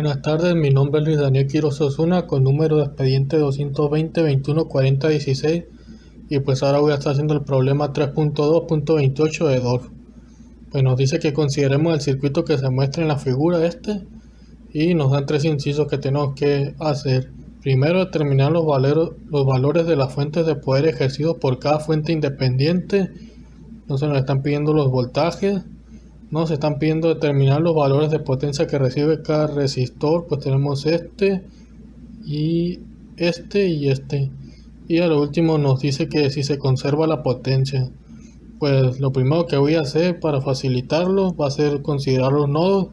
Buenas tardes, mi nombre es Luis Daniel Quiroz Osuna con número de expediente 220-2140-16 y pues ahora voy a estar haciendo el problema 3.2.28 de DOLF. Pues nos dice que consideremos el circuito que se muestra en la figura y nos dan tres incisos que tenemos que hacer. Primero, determinar los valores de las fuentes de poder ejercidos por cada fuente independiente. Entonces nos están pidiendo los voltajes. Nos están pidiendo determinar los valores de potencia que recibe cada resistor. Pues tenemos y este. Y a lo último nos dice que si se conserva la potencia. Pues lo primero que voy a hacer para facilitarlo va a ser considerar los nodos.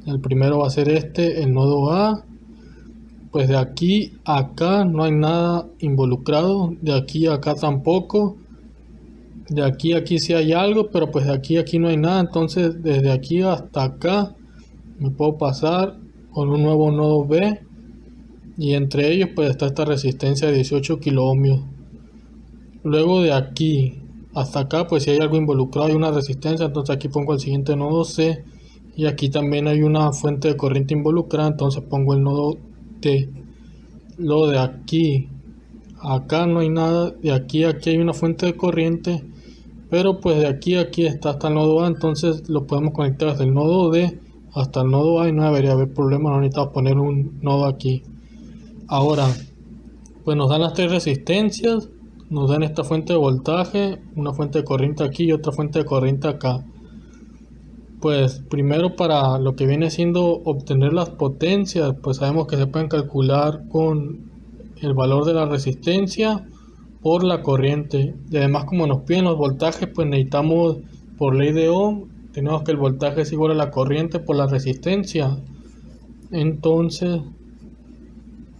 El primero va a ser el nodo A. Pues de aquí a acá no hay nada involucrado, de aquí a acá tampoco. De aquí a aquí sí hay algo, pero pues de aquí a aquí no hay nada. Entonces desde aquí hasta acá me puedo pasar con un nuevo nodo B, y entre ellos pues está esta resistencia de 18 kilo ohmios. Luego de aquí hasta acá pues si hay algo involucrado, hay una resistencia, entonces aquí pongo el siguiente nodo C, y aquí también hay una fuente de corriente involucrada, entonces pongo el nodo T. Luego de aquí acá no hay nada, de aquí a aquí hay una fuente de corriente, pero pues de aquí a aquí está hasta el nodo A, entonces lo podemos conectar desde el nodo D hasta el nodo A y no debería haber problema, no necesitamos poner un nodo aquí. Ahora pues nos dan las tres resistencias, nos dan esta fuente de voltaje, una fuente de corriente aquí y otra fuente de corriente acá. Pues primero, para lo que viene siendo obtener las potencias, pues sabemos que se pueden calcular con el valor de la resistencia por la corriente, y además como nos piden los voltajes, pues necesitamos, por ley de Ohm, tenemos que el voltaje es igual a la corriente por la resistencia. Entonces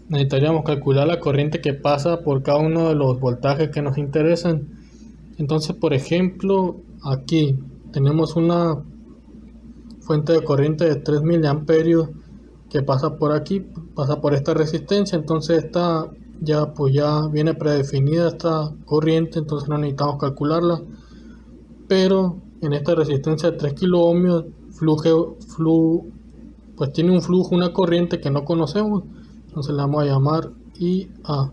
necesitaríamos calcular la corriente que pasa por cada uno de los voltajes que nos interesan. Entonces, por ejemplo, aquí tenemos una fuente de corriente de 3 miliamperios que pasa por aquí, pasa por esta resistencia. Entonces esta ya viene predefinida esta corriente, entonces no necesitamos calcularla. Pero en esta resistencia de 3 kilo ohmios pues tiene un flujo, una corriente que no conocemos, entonces le vamos a llamar IA.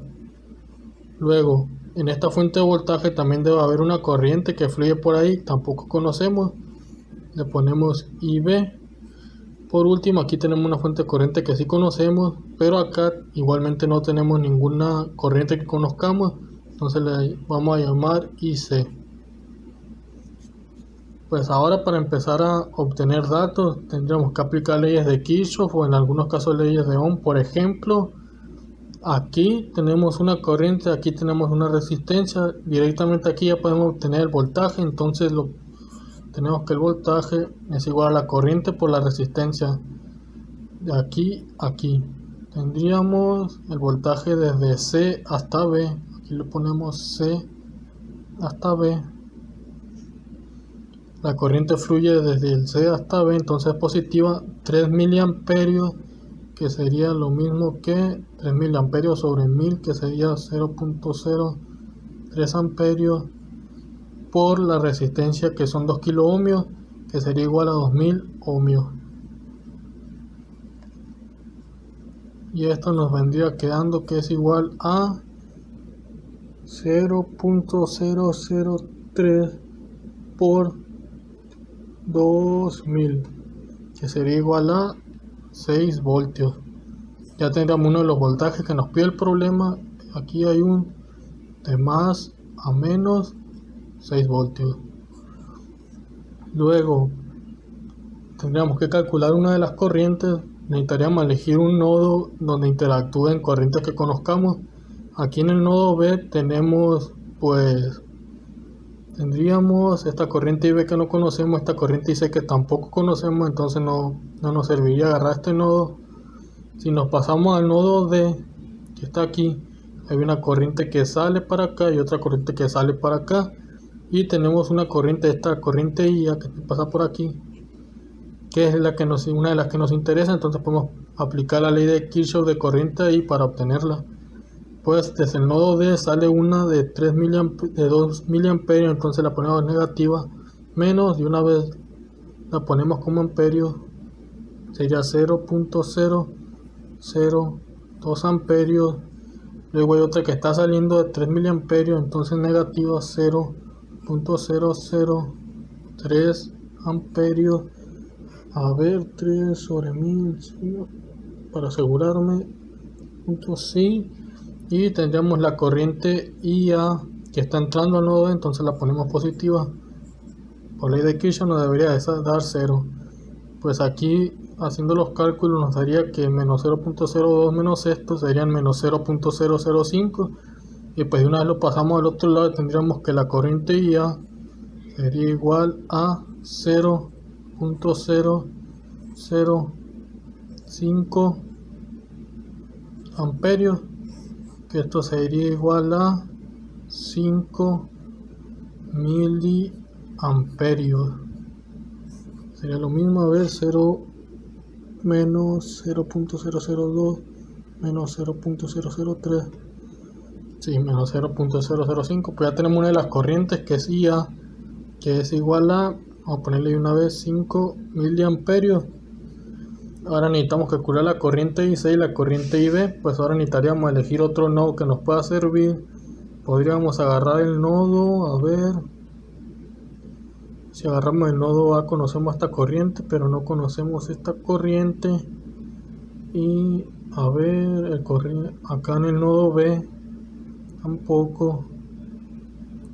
Luego en esta fuente de voltaje también debe haber una corriente que fluye por ahí, tampoco conocemos, le ponemos IB. Por último, aquí tenemos una fuente de corriente que sí conocemos, pero acá igualmente no tenemos ninguna corriente que conozcamos, entonces le vamos a llamar IC. Pues ahora, para empezar a obtener datos, tendríamos que aplicar leyes de Kirchhoff o en algunos casos leyes de Ohm. Por ejemplo, aquí tenemos una corriente, aquí tenemos una resistencia, directamente aquí ya podemos obtener el voltaje, entonces tenemos que el voltaje es igual a la corriente por la resistencia. De aquí a aquí tendríamos el voltaje desde C hasta B, aquí le ponemos C hasta B. La corriente fluye desde el C hasta B, entonces es positiva, 3 miliamperios, que sería lo mismo que 3 miliamperios sobre 1000, que sería 0.03 amperios, por la resistencia que son 2 kilo ohmios, que sería igual a 2000 ohmios. Y esto nos vendría quedando que es igual a 0.003 por 2000, que sería igual a 6 voltios. Ya tendríamos uno de los voltajes que nos pide el problema. Aquí hay un de más a menos 6 voltios. Luego tendríamos que calcular una de las corrientes. Necesitaríamos elegir un nodo donde interactúen corrientes que conozcamos. Aquí en el nodo B tendríamos esta corriente IB que no conocemos, esta corriente IC que tampoco conocemos, entonces no nos serviría agarrar este nodo. Si nos pasamos al nodo D, que está aquí, hay una corriente que sale para acá y otra corriente que sale para acá, y tenemos una corriente, esta corriente IA que pasa por aquí, que es una de las que nos interesa, entonces podemos aplicar la ley de Kirchhoff de corriente I para obtenerla. Pues desde el nodo D sale una de 2 miliamperios, entonces la ponemos negativa, menos, de una vez la ponemos como amperios, sería 0.002 amperios. Luego hay otra que está saliendo de 3 miliamperios, entonces negativa 0.003 amperios. A ver, 3 sobre 1000, para asegurarme, punto sí. Y tendríamos la corriente IA que está entrando al nodo, entonces la ponemos positiva. Por ley de Kirchhoff nos debería dar 0. Pues aquí haciendo los cálculos nos daría que menos 0.02 menos esto serían menos 0.005, y pues de una vez lo pasamos al otro lado y tendríamos que la corriente IA sería igual a 0.005 amperios, que esto sería igual a 5 miliamperios. Sería lo mismo, a ver, 0 menos 0.002 menos 0.003, sí, menos 0.005. Pues ya tenemos una de las corrientes que es IA, que es igual a, vamos a ponerle una vez, 5 miliamperios. Ahora necesitamos calcular la corriente IC y la corriente IB. Pues ahora necesitaríamos elegir otro nodo que nos pueda servir. Podríamos agarrar el nodo, a ver, si agarramos el nodo A conocemos esta corriente, pero no conocemos esta corriente. Y a ver, acá en el nodo B tampoco.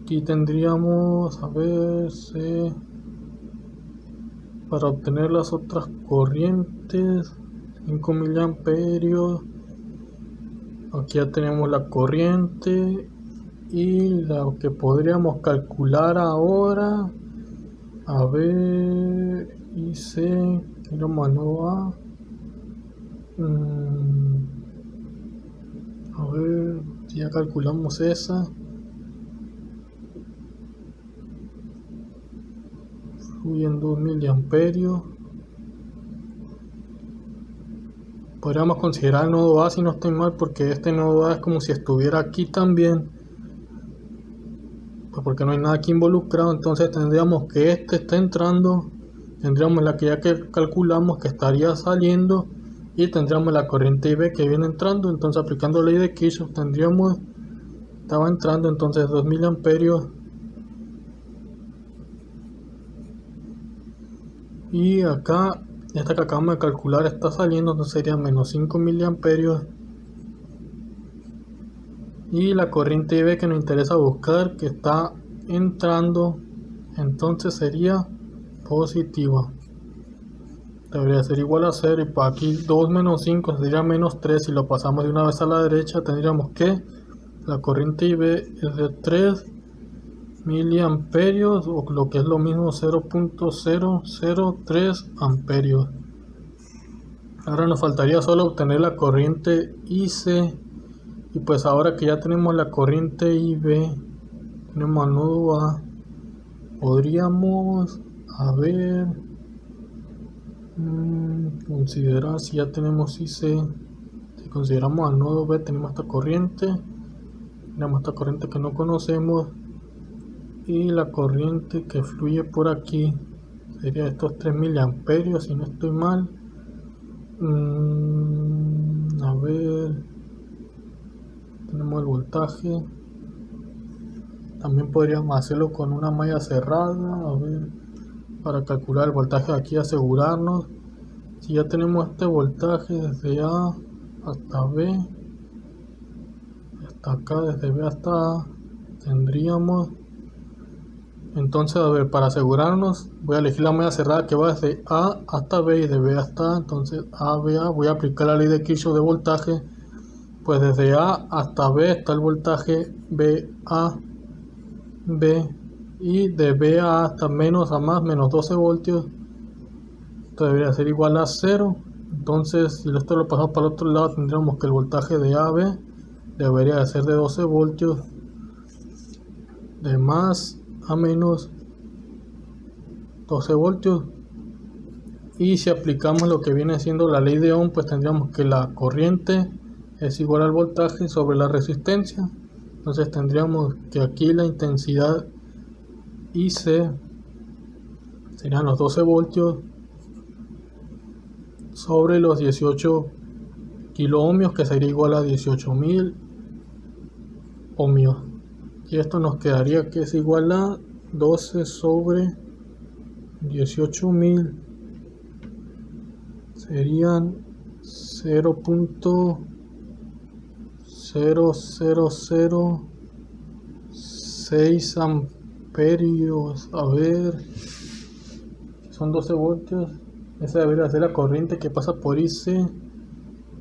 Aquí tendríamos, a ver, C, para obtener las otras corrientes, 5 miliamperios. Aquí ya tenemos la corriente, y lo que podríamos calcular ahora, a ver, IC, que lo mandó a ver, si ya calculamos esa, fluyen 2 miliamperios. Podríamos considerar el nodo A si no estoy mal, porque este nodo A es como si estuviera aquí también, pues porque no hay nada aquí involucrado. Entonces tendríamos que este está entrando, tendríamos la que ya que calculamos que estaría saliendo, y tendríamos la corriente IB que viene entrando. Entonces aplicando la ley de Kirchhoff tendríamos, estaba entrando entonces 2 miliamperios, y acá esta que acabamos de calcular está saliendo, entonces sería menos 5 miliamperios. Y la corriente IB que nos interesa buscar, que está entrando, entonces sería positiva. Debería ser igual a 0, y para aquí 2 menos 5 sería menos 3. Si lo pasamos de una vez a la derecha, tendríamos que la corriente IB es de 3 miliamperios, o lo que es lo mismo 0.003 amperios. Ahora nos faltaría solo obtener la corriente IC, y pues ahora que ya tenemos la corriente IB, tenemos al nodo A, podríamos, a ver, considerar si ya tenemos IC. Si consideramos al nodo B, tenemos esta corriente que no conocemos, y la corriente que fluye por aquí sería estos 3 miliamperios si no estoy mal. A ver, tenemos el voltaje. También podríamos hacerlo con una malla cerrada, a ver, para calcular el voltaje de aquí, asegurarnos. Si ya tenemos este voltaje desde A hasta B, hasta acá, desde B hasta A, tendríamos, entonces, a ver, para asegurarnos, voy a elegir la malla cerrada que va desde A hasta B y de B hasta A. Entonces A, B, A, voy a aplicar la ley de Kirchhoff de voltaje. Pues desde A hasta B está el voltaje B, A, B, y de B a A hasta menos a más, menos 12 voltios. Esto debería ser igual a 0. Entonces, si esto lo pasamos para el otro lado, tendríamos que el voltaje de A, B debería de ser de 12 voltios, de más a menos 12 voltios. Y si aplicamos lo que viene siendo la ley de Ohm, pues tendríamos que la corriente es igual al voltaje sobre la resistencia. Entonces tendríamos que aquí la intensidad IC serían los 12 voltios, sobre los 18 kiloohmios, que sería igual a 18.000 ohmios. Y esto nos quedaría que es igual a 12 sobre 18.000. Serían 0.00006 amperios. A ver, son 12 voltios. Esa debería ser la corriente que pasa por IC.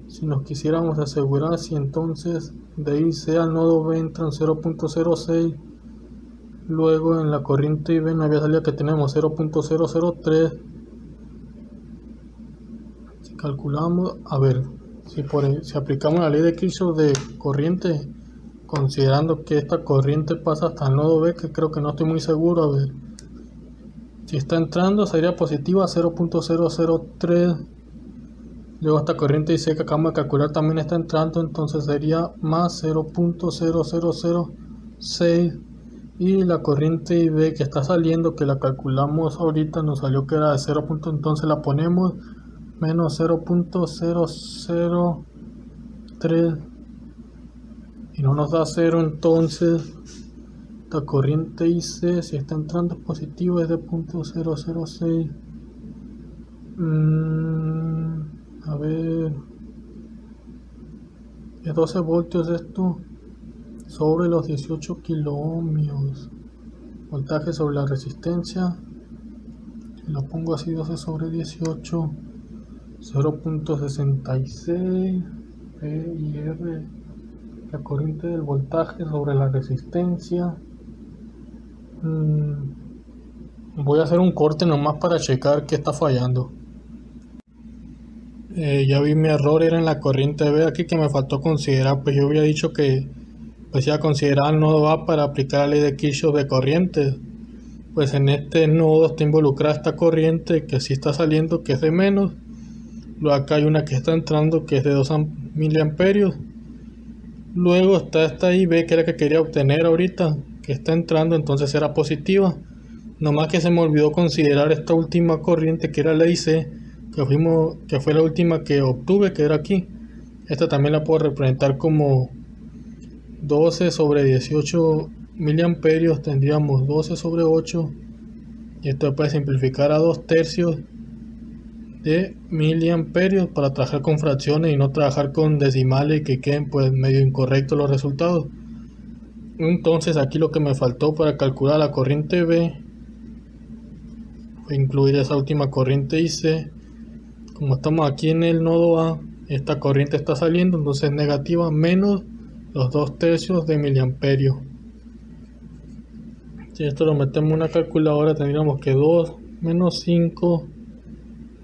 Si nos quisiéramos asegurar si entonces de IC al nodo B entran 0.06, luego en la corriente IB me había salido que tenemos 0.003. Si calculamos, a ver, si aplicamos la ley de Kirchhoff de corriente, considerando que esta corriente pasa hasta el nodo B, que creo que no estoy muy seguro, a ver, si está entrando sería positiva 0.003. Luego esta corriente IC que acabamos de calcular también está entrando, entonces sería más 0.0006. Y la corriente IB que está saliendo, que la calculamos ahorita, nos salió que era de 0. Entonces la ponemos menos 0.003 y no nos da 0. Entonces la corriente IC, si está entrando positivo, es de 0.006. A ver, es 12 voltios esto sobre los 18 kiloohmios. Voltaje sobre la resistencia, lo pongo así, 12 sobre 18, 0.66 P y R, la corriente del voltaje sobre la resistencia. Voy a hacer un corte nomás para checar que está fallando. Ya vi mi error, era en la corriente B aquí que me faltó considerar. Pues yo había dicho que pues iba a considerar el nodo A para aplicar la ley de Kirchhoff de corrientes. Pues en este nodo está involucrada esta corriente que sí está saliendo, que es de menos. Luego acá hay una que está entrando, que es de 2 miliamperios. Luego está esta IB, que era la que quería obtener ahorita, que está entrando, entonces era positiva. Nomás que se me olvidó considerar esta última corriente, que era la IC, que fue la última que obtuve, que era aquí. Esta también la puedo representar como 12 sobre 18 miliamperios. Tendríamos 12 sobre 8, y esto puede simplificar a 2 tercios de miliamperios para trabajar con fracciones y no trabajar con decimales que queden pues medio incorrectos los resultados. Entonces aquí lo que me faltó para calcular la corriente B fue incluir esa última corriente IC. Como estamos aquí en el nodo A, esta corriente está saliendo, entonces es negativa, menos los 2 tercios de miliamperio. Si esto lo metemos en una calculadora, tendríamos que 2 menos 5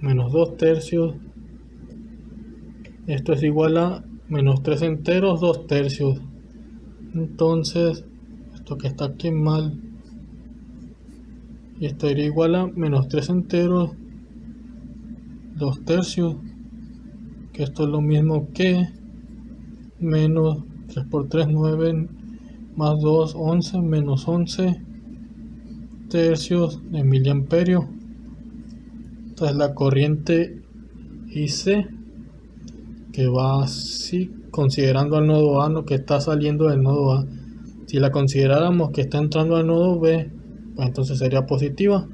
menos 2 tercios. Esto es igual a menos 3 enteros, 2 tercios. Entonces, esto que está aquí mal. Y esto iría igual a menos 3 enteros, 2 tercios. Que esto es lo mismo que menos 3 por 3, 9, más 2, 11, menos 11 tercios de miliamperio. Entonces la corriente IC, que va así, considerando al nodo A, no que está saliendo del nodo A. Si la consideráramos que está entrando al nodo B, pues entonces sería positiva.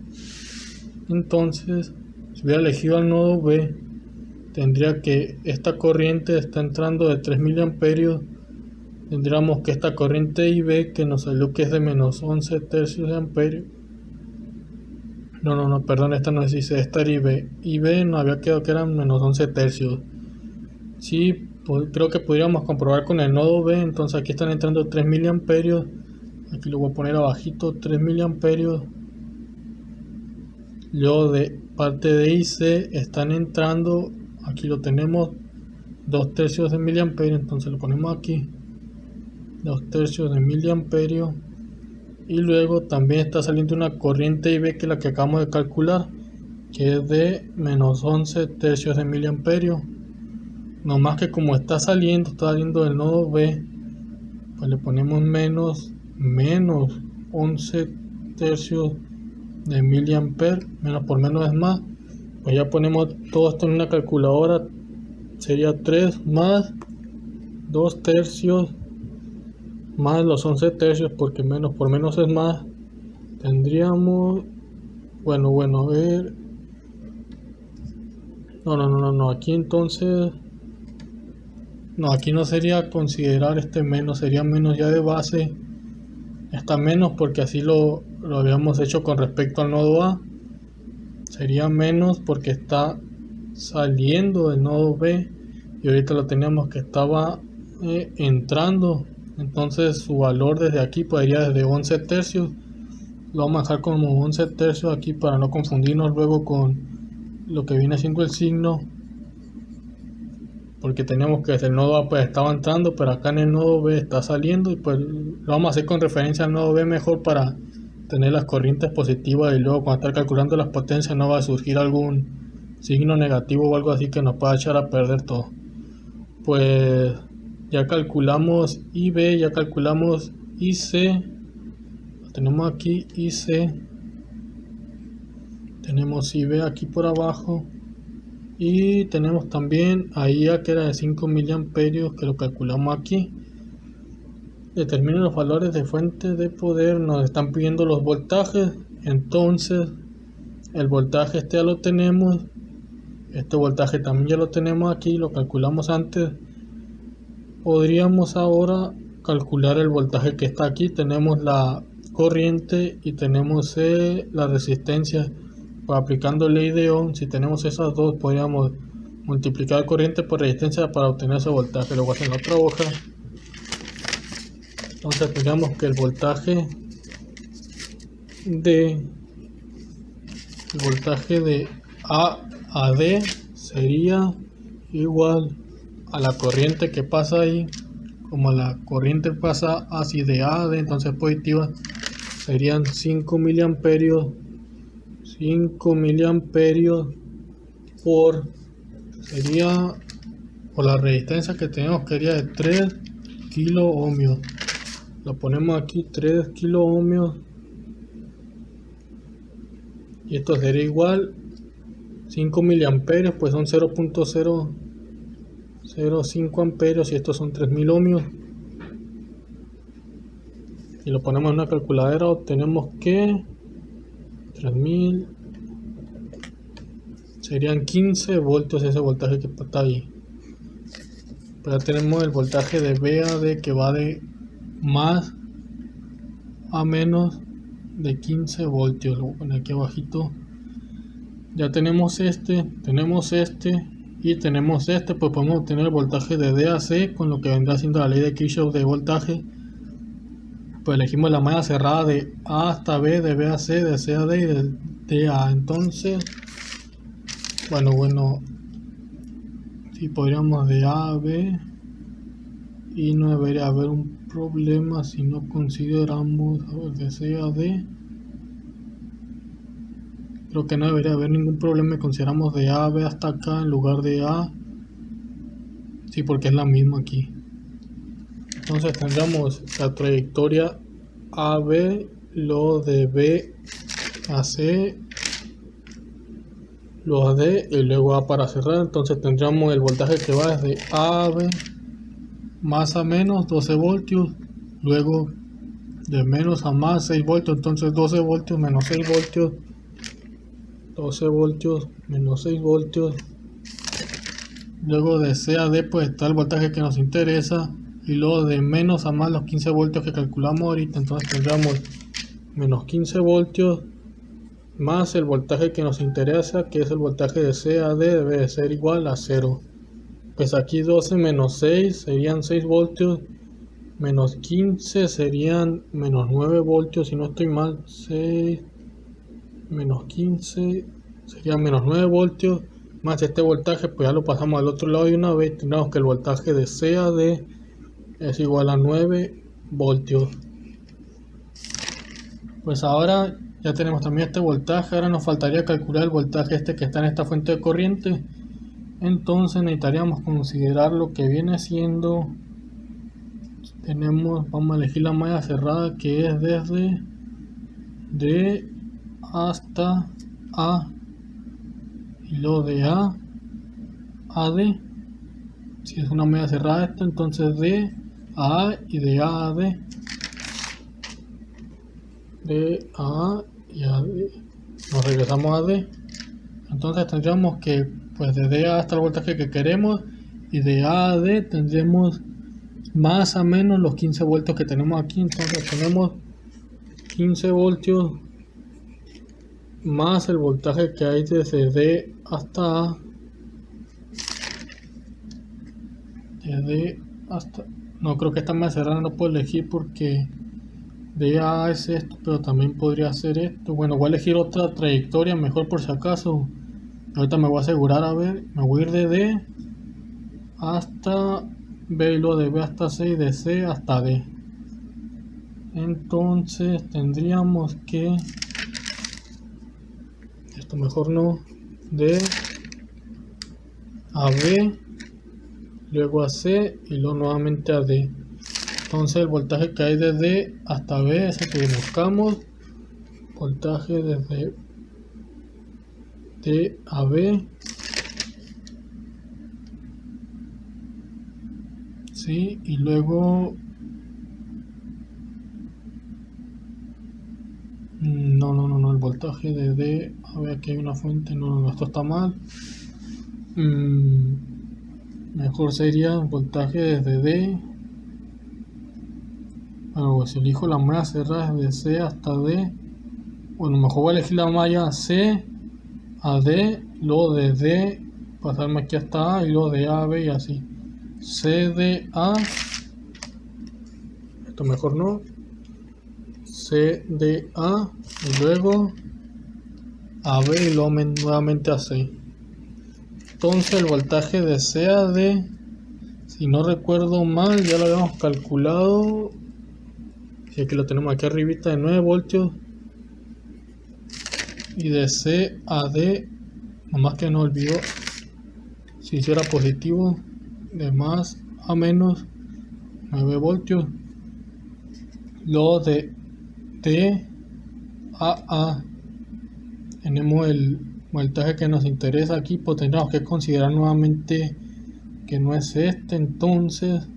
Entonces, si hubiera elegido al nodo B, tendría que esta corriente está entrando de 3 miliamperios. Tendríamos que esta corriente IB, que nos salió que es de menos 11 tercios de amperio. No, perdón, esta no es IC, esta era IB. IB nos había quedado que eran menos 11 tercios. Sí, pues creo que podríamos comprobar con el nodo B. Entonces aquí están entrando 3 miliamperios. Aquí lo voy a poner abajito, 3 miliamperios. Luego de parte de IC están entrando, aquí lo tenemos, 2 tercios de miliamperio. Entonces lo ponemos aquí, 2 tercios de miliamperio. Y luego también está saliendo una corriente IB, que es la que acabamos de calcular, que es de menos 11 tercios de miliamperio. No más que como está saliendo del nodo B, pues le ponemos menos 11 tercios de miliamper. Menos por menos es más. Pues ya ponemos todo esto en una calculadora. Sería 3 más 2 tercios más los 11 tercios, porque menos por menos es más. Tendríamos, bueno, a ver. No, aquí entonces, no, aquí no sería considerar este menos, sería menos ya de base. Está menos porque así lo habíamos hecho con respecto al nodo A. Sería menos porque está saliendo del nodo B y ahorita lo teníamos que estaba entrando. Entonces su valor desde aquí podría desde 11 tercios. Lo vamos a dejar como 11 tercios aquí para no confundirnos luego con lo que viene siendo el signo, porque tenemos que desde el nodo A pues estaba entrando, pero acá en el nodo B está saliendo, y pues lo vamos a hacer con referencia al nodo B mejor para tener las corrientes positivas, y luego cuando estar calculando las potencias no va a surgir algún signo negativo o algo así que nos pueda echar a perder todo. Pues ya calculamos IB, ya calculamos IC, tenemos aquí IC, tenemos IB aquí por abajo, y tenemos también a IA que era de 5 miliamperios, que lo calculamos aquí. Determinen los valores de fuente de poder. Nos están pidiendo los voltajes, entonces el voltaje este ya lo tenemos, este voltaje también ya lo tenemos aquí, lo calculamos antes. Podríamos ahora calcular el voltaje que está aquí. Tenemos la corriente y tenemos la resistencia. Pues aplicando ley de Ohm, si tenemos esas dos, podríamos multiplicar corriente por resistencia para obtener ese voltaje. Lo voy a hacer en otra hoja. Entonces tendríamos que el voltaje de A a D sería igual a la corriente que pasa ahí. Como la corriente pasa así de A a D, entonces positiva, serían 5 miliamperios. 5 miliamperios por la resistencia que tenemos, que sería de 3 kilo ohmios. Lo ponemos aquí, 3 kilo ohmios, y esto sería igual 5 miliamperios, pues son 0.005 amperios, y estos son 3000 ohmios. Y lo ponemos en una calculadora, obtenemos que 3000 serían 15 voltios, ese voltaje que está ahí. Pues ya tenemos el voltaje de B a D, que va de más a menos de 15 voltios. Lo voy a poner aquí abajito. Ya tenemos este y tenemos este, pues podemos obtener el voltaje de D a C con lo que vendrá siendo la ley de Kirchhoff de voltaje. Pues elegimos la malla cerrada de A hasta B, de B a C, de C a D y de D a A. Entonces, bueno, si podríamos de A a B, y no debería haber un problema si no consideramos de C a D. Creo que no debería haber ningún problema si consideramos de A a B hasta acá en lugar de A. Sí, porque es la misma aquí. Entonces tendríamos la trayectoria AB, lo de B a C, lo a D y luego A para cerrar. Entonces tendríamos el voltaje que va desde A a B más a menos 12 voltios, luego de menos a más 6 voltios, entonces 12 voltios menos 6 voltios, 12 voltios menos 6 voltios. Luego de C a D pues está el voltaje que nos interesa, y luego de menos a más los 15 voltios que calculamos ahorita. Entonces tendríamos menos 15 voltios más el voltaje que nos interesa, que es el voltaje de C a D, debe de ser igual a 0. Pues aquí 12 menos 6 serían 6 voltios, menos 15 serían menos 9 voltios, si no estoy mal. 6 menos 15 serían menos 9 voltios, más este voltaje pues ya lo pasamos al otro lado, y una vez tenemos que el voltaje de C a D es igual a 9 voltios. Pues ahora ya tenemos también este voltaje. Ahora nos faltaría calcular el voltaje este que está en esta fuente de corriente. Entonces necesitaríamos considerar lo que viene siendo, vamos a elegir la malla cerrada, que es desde D hasta A, y luego de A a D. Si es una media cerrada esto, entonces D a A y de A a D. De A y a D. Nos regresamos a D. Entonces tendríamos que, pues de D a hasta el voltaje que queremos, y de A a D tendremos más o menos los 15 voltios que tenemos aquí. Entonces tenemos 15 voltios más el voltaje que hay desde D hasta A. De D hasta... No, creo que esta más cerrada no puedo elegir porque de A es esto, pero también podría ser esto. Bueno, voy a elegir otra trayectoria mejor por si acaso. Ahorita me voy a asegurar, a ver, me voy a ir de D hasta B y luego de B hasta C y de C hasta D. Entonces tendríamos que... Esto mejor no. D a B, luego a C y luego nuevamente a D. Entonces el voltaje que hay de D hasta B es el que buscamos. Voltaje desde D a B. Sí, y luego... No, el voltaje de D... A ver, aquí hay una fuente. No, esto está mal. Mejor sería el voltaje desde D. Bueno, pues si elijo la malla cerrada desde C hasta D. Bueno, mejor voy a elegir la malla C a D, luego de D pasarme aquí hasta A y luego de A a B y así. C de A, esto mejor no. C de A y luego a B y luego nuevamente a C. Entonces el voltaje de C a D, si no recuerdo mal, ya lo habíamos calculado. Y aquí lo tenemos aquí arribita de 9 voltios. Y de C a D, nomás que no olvidó, si hiciera positivo, de más a menos 9 voltios. Luego de D a A tenemos el voltaje que nos interesa aquí, pues tendríamos que considerar nuevamente que no es este. Entonces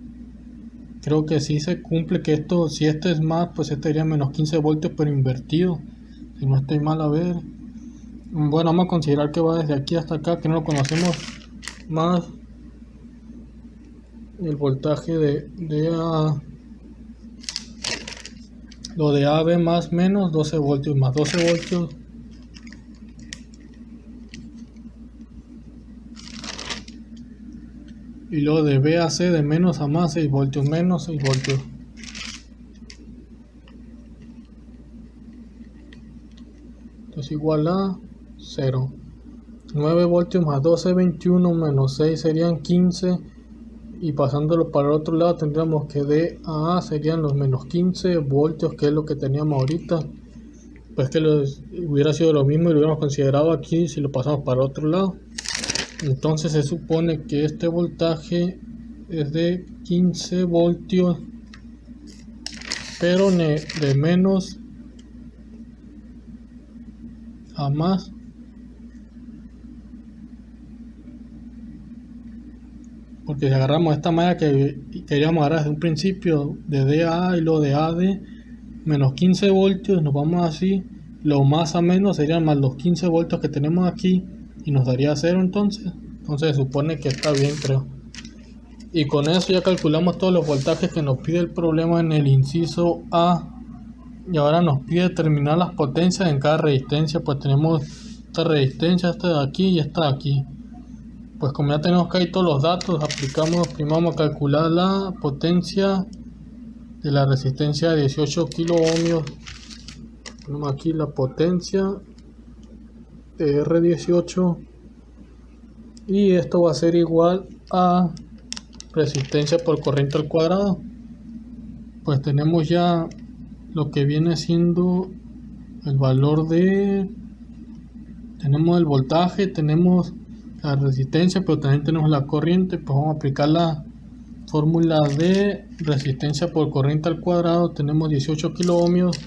creo que sí se cumple que esto, si este es más, pues este sería menos 15 voltios pero invertido, si no estoy mal. A ver, bueno, vamos a considerar que va desde aquí hasta acá, que no lo conocemos, más el voltaje de A, lo de AB más menos 12 voltios más 12 voltios. Y luego de B a C de menos a más 6 voltios menos 6 voltios. Entonces igual a 0. 9 voltios más 12, 21 menos 6 serían 15. Y pasándolo para el otro lado tendríamos que D a A serían los menos 15 voltios, que es lo que teníamos ahorita. Pues que hubiera sido lo mismo y lo hubiéramos considerado aquí si lo pasamos para el otro lado. Entonces se supone que este voltaje es de 15 voltios, pero de menos a más. Porque si agarramos esta malla que queríamos agarrar desde un principio, de D a A y luego de A a D, menos 15 voltios, nos vamos así, lo más a menos serían más los 15 voltios que tenemos aquí y nos daría 0. Entonces se supone que está bien, creo. Y con eso ya calculamos todos los voltajes que nos pide el problema en el inciso A. Y ahora nos pide determinar las potencias en cada resistencia. Pues tenemos esta resistencia, esta de aquí y esta de aquí. Pues como ya tenemos que ahí todos los datos, aplicamos, primero vamos a calcular la potencia de la resistencia de 18 kilo ohmios. Tenemos aquí la potencia de R18 y esto va a ser igual a resistencia por corriente al cuadrado. Pues tenemos ya lo que viene siendo el valor de... Tenemos el voltaje, tenemos la resistencia, pero también tenemos la corriente. Pues vamos a aplicar la fórmula de resistencia por corriente al cuadrado. Tenemos 18 kilo ohmios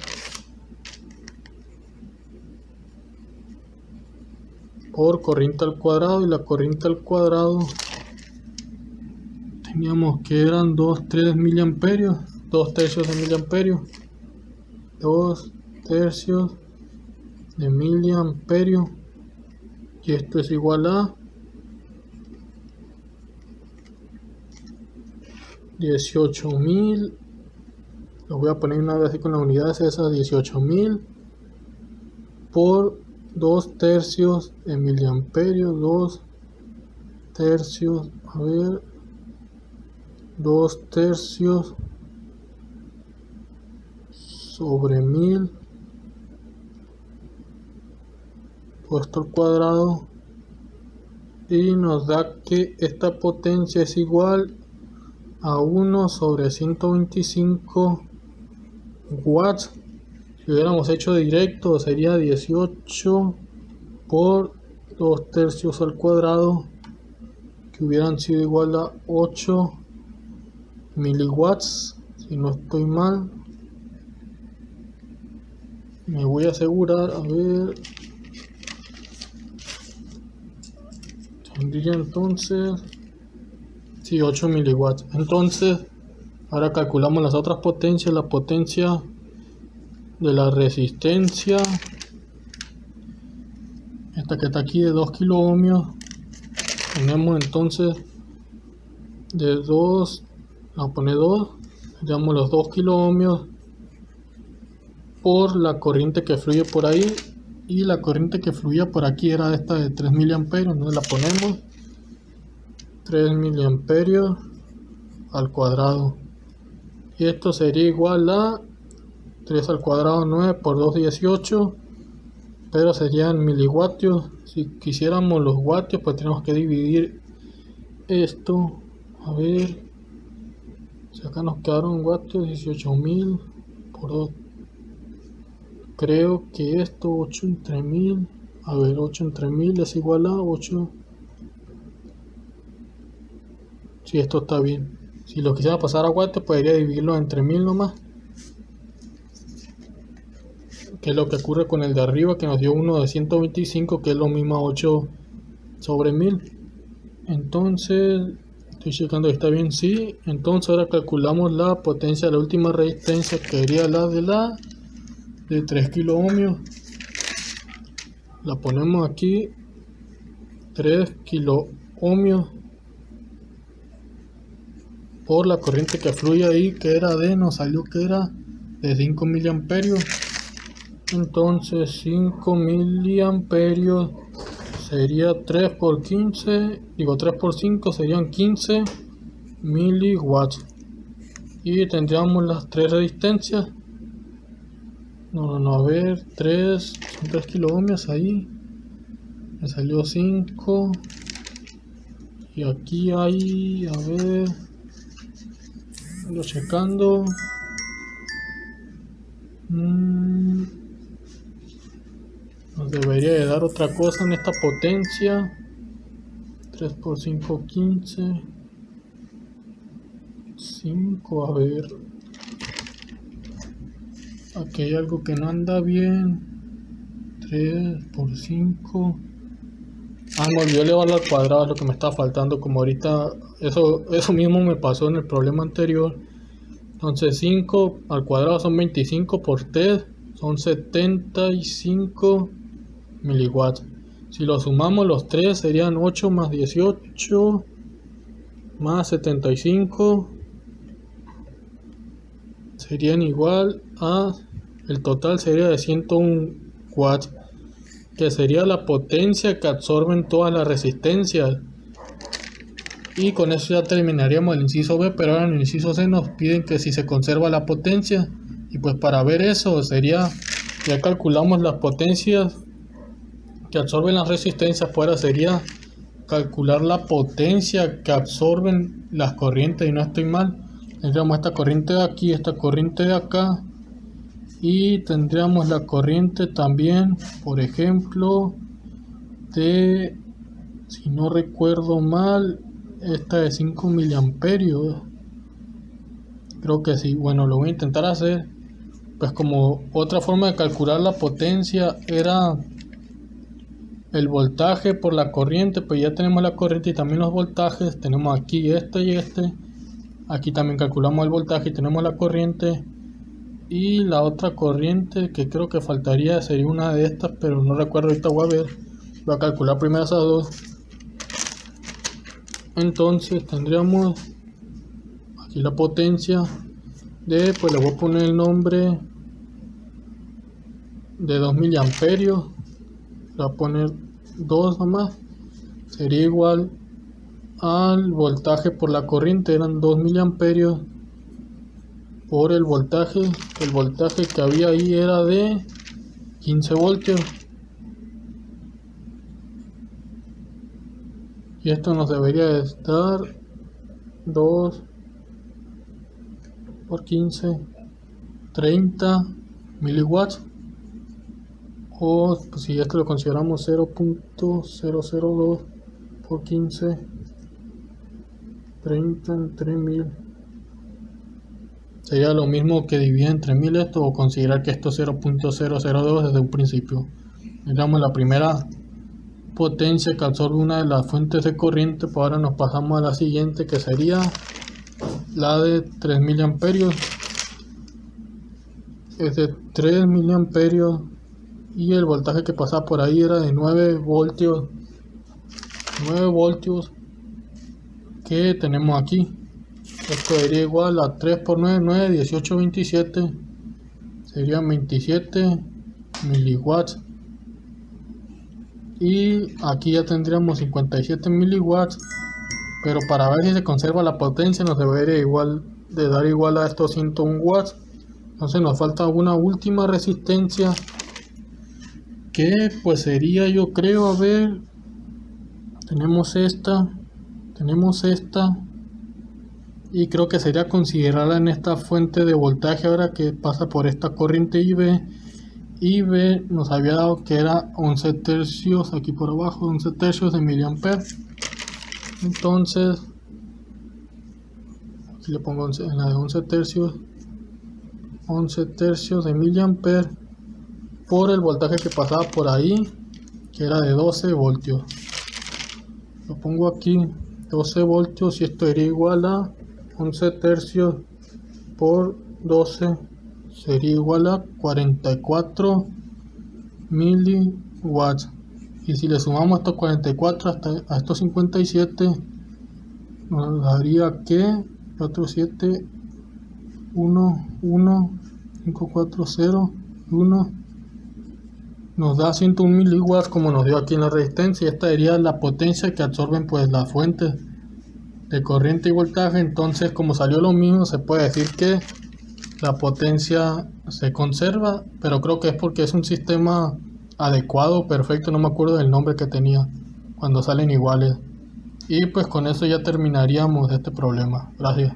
por corriente al cuadrado, y la corriente al cuadrado teníamos que eran 2 miliamperios, 2 tercios de miliamperio, 2 tercios de miliamperio, y esto es igual a 18.000. Lo voy a poner una vez así con las unidades, esas 18.000 por 2 tercios de miliamperio, 2 tercios, a ver, 2 tercios sobre 1000 puesto al cuadrado, y nos da que esta potencia es igual a 1 sobre 125 watts. Si hubiéramos hecho directo sería 18 por 2 tercios al cuadrado, que hubieran sido igual a 8 miliwatts, si no estoy mal. Me voy a asegurar, a ver, tendría entonces, sí, 8 miliwatts. Entonces ahora calculamos las otras potencias. La potencia de la resistencia, esta que está aquí de 2 kilo ohmios, tenemos entonces de 2, vamos a poner 2, damos los 2 kilo ohmios por la corriente que fluye por ahí, y la corriente que fluía por aquí era esta de 3 miliamperios. Entonces la ponemos 3 miliamperios al cuadrado, y esto sería igual a 3 al cuadrado 9 por 2 18, pero serían miliwatios. Si quisiéramos los vatios, pues tenemos que dividir esto, a ver, si acá nos quedaron vatios, 18.000 por 2, creo que esto 8 entre 1000, a ver, 8 entre 1000 es igual a 8, si esto está bien. Si lo quisiera pasar a vatios, podría dividirlo entre 1000 nomás, que es lo que ocurre con el de arriba, que nos dio uno de 125, que es lo mismo a 8 sobre 1000. Entonces estoy checando que está bien, sí. Entonces ahora calculamos la potencia de la última resistencia, que sería la de 3 kilo ohmios. La ponemos aquí, 3 kilo ohmios por la corriente que fluye ahí, que era nos salió que era de 5 miliamperios. Entonces 5 miliamperios sería 3 por 15, digo 3 por 5 serían 15 miliwatts, y tendríamos las 3 resistencias. No, a ver, 3, son 3 kilo ohmios ahí, me salió 5, y aquí hay, a ver, lo checando, nos debería de dar otra cosa en esta potencia. 3 por 5, 15, 5, a ver, aquí hay algo que no anda bien. 3 por 5, me olvidó elevarlo al cuadrado, es lo que me está faltando, como ahorita eso mismo me pasó en el problema anterior. Entonces 5 al cuadrado son 25 por 3, son 75 miliwatts. Si lo sumamos los 3 serían 8 más 18 más 75, serían igual a, el total sería de 101 watts, que sería la potencia que absorben todas las resistencias. Y con eso ya terminaríamos el inciso B, pero ahora en el inciso C nos piden que si se conserva la potencia, y pues para ver eso sería, ya calculamos las potencias que absorben las resistencias, fuera sería calcular la potencia que absorben las corrientes, y no estoy mal, tendríamos esta corriente de aquí, esta corriente de acá, y tendríamos la corriente también, por ejemplo, de, si no recuerdo mal, esta de 5 miliamperios, creo que sí. Bueno, lo voy a intentar hacer, pues como otra forma de calcular la potencia era El voltaje por la corriente, pues ya tenemos la corriente y también los voltajes. Tenemos aquí este y este. Aquí también calculamos el voltaje y tenemos la corriente. Y la otra corriente que creo que faltaría sería una de estas, pero no recuerdo, ahorita voy a ver. Voy a calcular primero esas dos. Entonces tendríamos aquí la potencia de, pues le voy a poner el nombre de 2 miliamperios. Le voy a poner 2 nomás. Sería igual al voltaje por la corriente, eran 2 miliamperios por el voltaje que había ahí era de 15 voltios. Y esto nos debería de estar 2 por 15, 30 miliwatts. O pues, si esto lo consideramos 0.002 por 15, 30 entre 1000. Sería lo mismo que dividir entre 1000 esto, o considerar que esto es 0.002 desde un principio. Digamos la primera potencia que absorbe una de las fuentes de corriente, pues ahora nos pasamos a la siguiente, que sería la de 3 miliamperios. Es de 3 miliamperios y el voltaje que pasaba por ahí era de 9 voltios. 9 voltios que tenemos aquí. Esto sería igual a 3 por 9, 9, 18, 27. Serían 27 miliwatts. Y aquí ya tendríamos 57 miliwatts. Pero para ver si se conserva la potencia nos debería igual de dar igual a estos 101 watts. Entonces nos falta una última resistencia. Que pues sería, yo creo, a ver. Tenemos esta. Y creo que sería considerarla en esta fuente de voltaje ahora que pasa por esta corriente IB. IB nos había dado que era 11 tercios, aquí por abajo, 11 tercios de miliamper. Entonces, aquí le pongo en la de 11 tercios de miliamper por el voltaje que pasaba por ahí, que era de 12 voltios. Lo pongo aquí, 12 voltios, y esto sería igual a 11 tercios por 12 sería igual a 44 miliwatts. Y si le sumamos estos 44 a estos 57, nos daría que 47, 1, 1, 5, 4, 0, 1, nos da 101 miliwatts como nos dio aquí en la resistencia. Y esta sería la potencia que absorben pues las fuentes de corriente y voltaje. Entonces, como salió lo mismo, se puede decir que la potencia se conserva, pero creo que es porque es un sistema adecuado, perfecto, no me acuerdo del nombre que tenía cuando salen iguales. Y pues con eso ya terminaríamos este problema. Gracias.